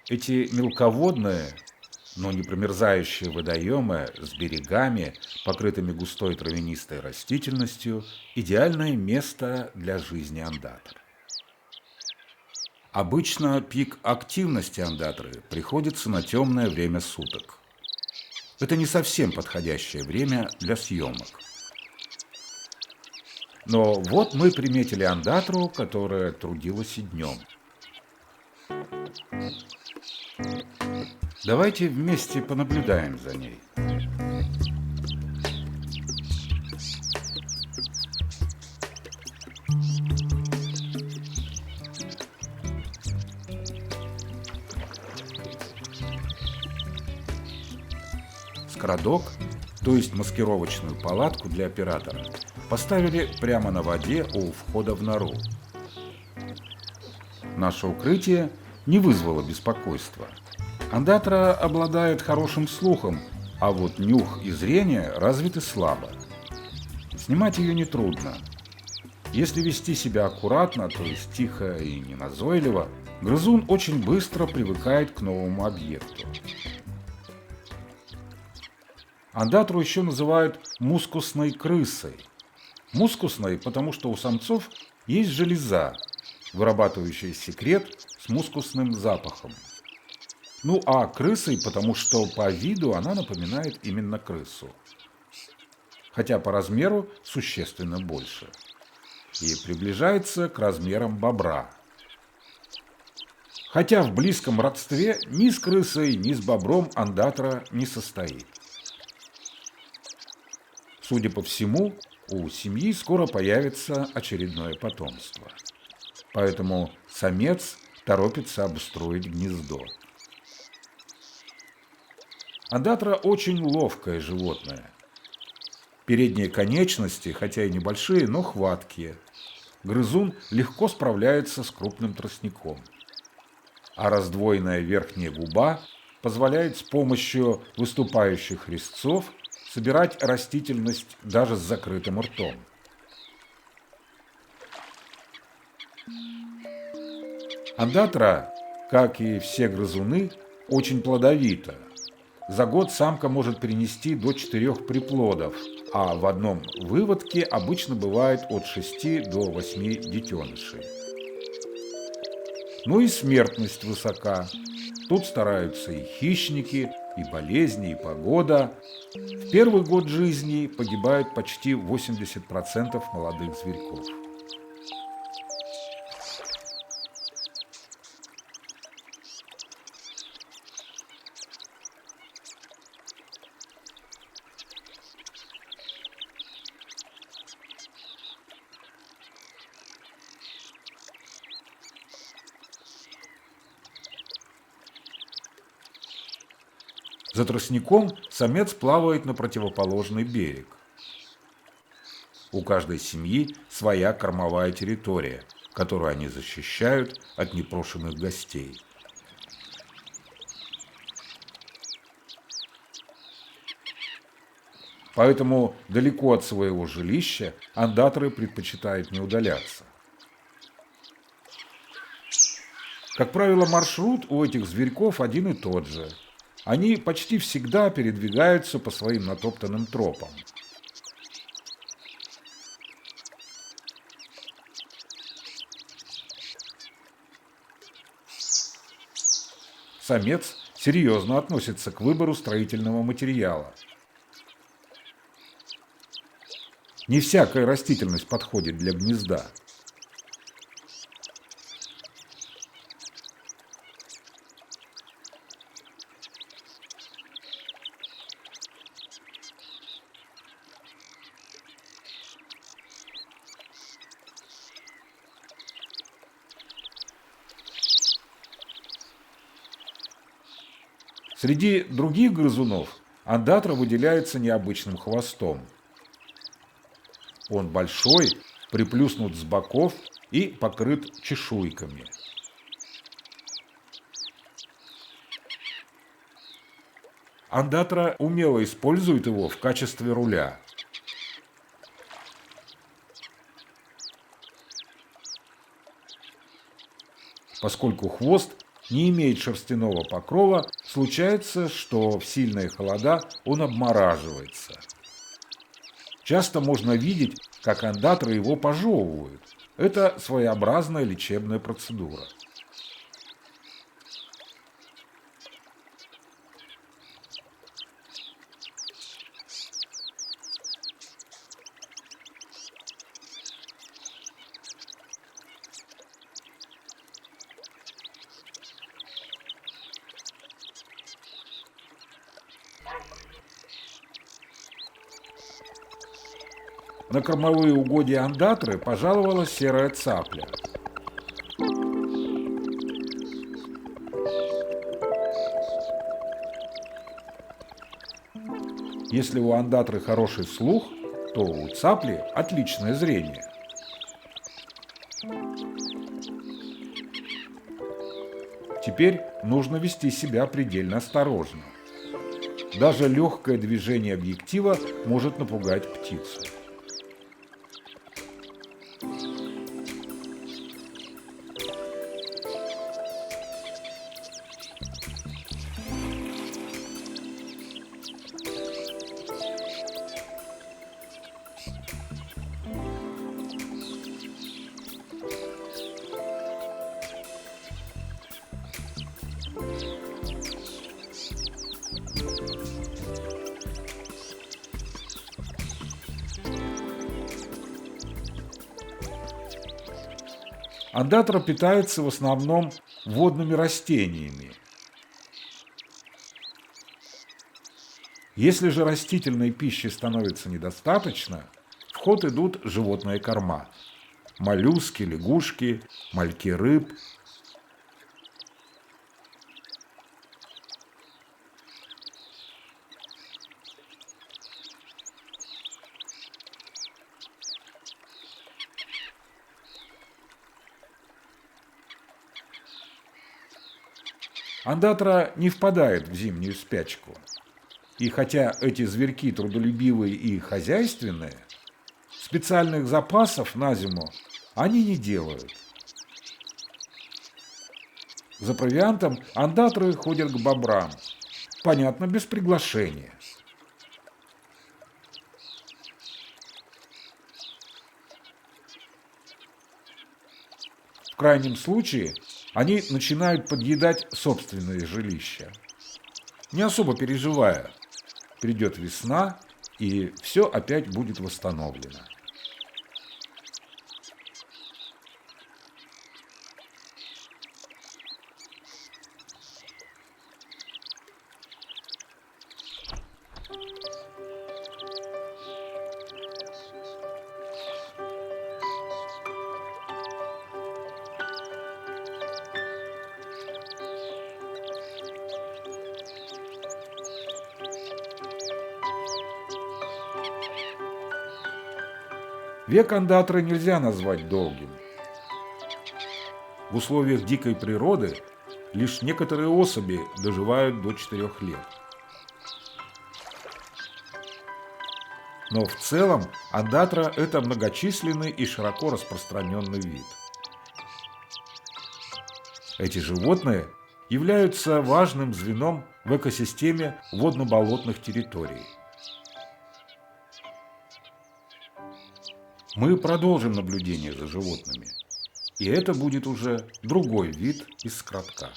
Эти мелководные, но не промерзающие водоемы с берегами, покрытыми густой травянистой растительностью, идеальное место для жизни ондатры. Обычно пик активности ондатры приходится на темное время суток. Это не совсем подходящее время для съемок. Но вот мы приметили ондатру, которая трудилась и днем. Давайте вместе понаблюдаем за ней. Скрадок, то есть маскировочную палатку для оператора, поставили прямо на воде у входа в нору. Наше укрытие не вызвало беспокойства. Ондатра обладает хорошим слухом, а вот нюх и зрение развиты слабо. Снимать ее нетрудно. Если вести себя аккуратно, то есть тихо и неназойливо, грызун очень быстро привыкает к новому объекту. Ондатру еще называют мускусной крысой. Мускусной, потому что у самцов есть железа, вырабатывающая секрет с мускусным запахом. Ну а крысой, потому что по виду она напоминает именно крысу. Хотя по размеру существенно больше. И приближается к размерам бобра. Хотя в близком родстве ни с крысой, ни с бобром ондатра не состоит. Судя по всему, у семьи скоро появится очередное потомство. Поэтому самец торопится обустроить гнездо. Ондатра очень ловкое животное. Передние конечности, хотя и небольшие, но хваткие. Грызун легко справляется с крупным тростником. А раздвоенная верхняя губа позволяет с помощью выступающих резцов собирать растительность даже с закрытым ртом. Ондатра, как и все грызуны, очень плодовита. За год самка может принести до 4 приплодов, а в одном выводке обычно бывает от 6 до 8 детенышей. Ну и смертность высока. Тут стараются и хищники, и болезни, и погода. В первый год жизни погибает почти 80% молодых зверьков. За тростником самец плавает на противоположный берег. У каждой семьи своя кормовая территория, которую они защищают от непрошенных гостей. Поэтому далеко от своего жилища ондатры предпочитают не удаляться. Как правило, маршрут у этих зверьков один и тот же. Они почти всегда передвигаются по своим натоптанным тропам. Самец серьезно относится к выбору строительного материала. Не всякая растительность подходит для гнезда. Среди других грызунов ондатра выделяется необычным хвостом. Он большой, приплюснут с боков и покрыт чешуйками. Ондатра умело использует его в качестве руля. Поскольку хвост не имеет шерстяного покрова, случается, что в сильные холода он обмораживается. Часто можно видеть, как ондатры его пожевывают. Это своеобразная лечебная процедура. На кормовые угодья ондатры пожаловала серая цапля. Если у ондатры хороший слух, то у цапли отличное зрение. Теперь нужно вести себя предельно осторожно. Даже легкое движение объектива может напугать птицу. Ондатра питается в основном водными растениями. Если же растительной пищи становится недостаточно, в ход идут животные корма. Моллюски, лягушки, мальки рыб. Ондатра не впадает в зимнюю спячку. И хотя эти зверьки трудолюбивые и хозяйственные, специальных запасов на зиму они не делают. За провиантом ондатры ходят к бобрам, понятно, без приглашения. В крайнем случае они начинают подъедать собственные жилища, не особо переживая. Придет весна, и все опять будет восстановлено. Век ондатры нельзя назвать долгим. В условиях дикой природы лишь некоторые особи доживают до 4 лет. Но в целом ондатра – это многочисленный и широко распространенный вид. Эти животные являются важным звеном в экосистеме водно-болотных территорий. Мы продолжим наблюдение за животными, и это будет уже другой вид из скротка.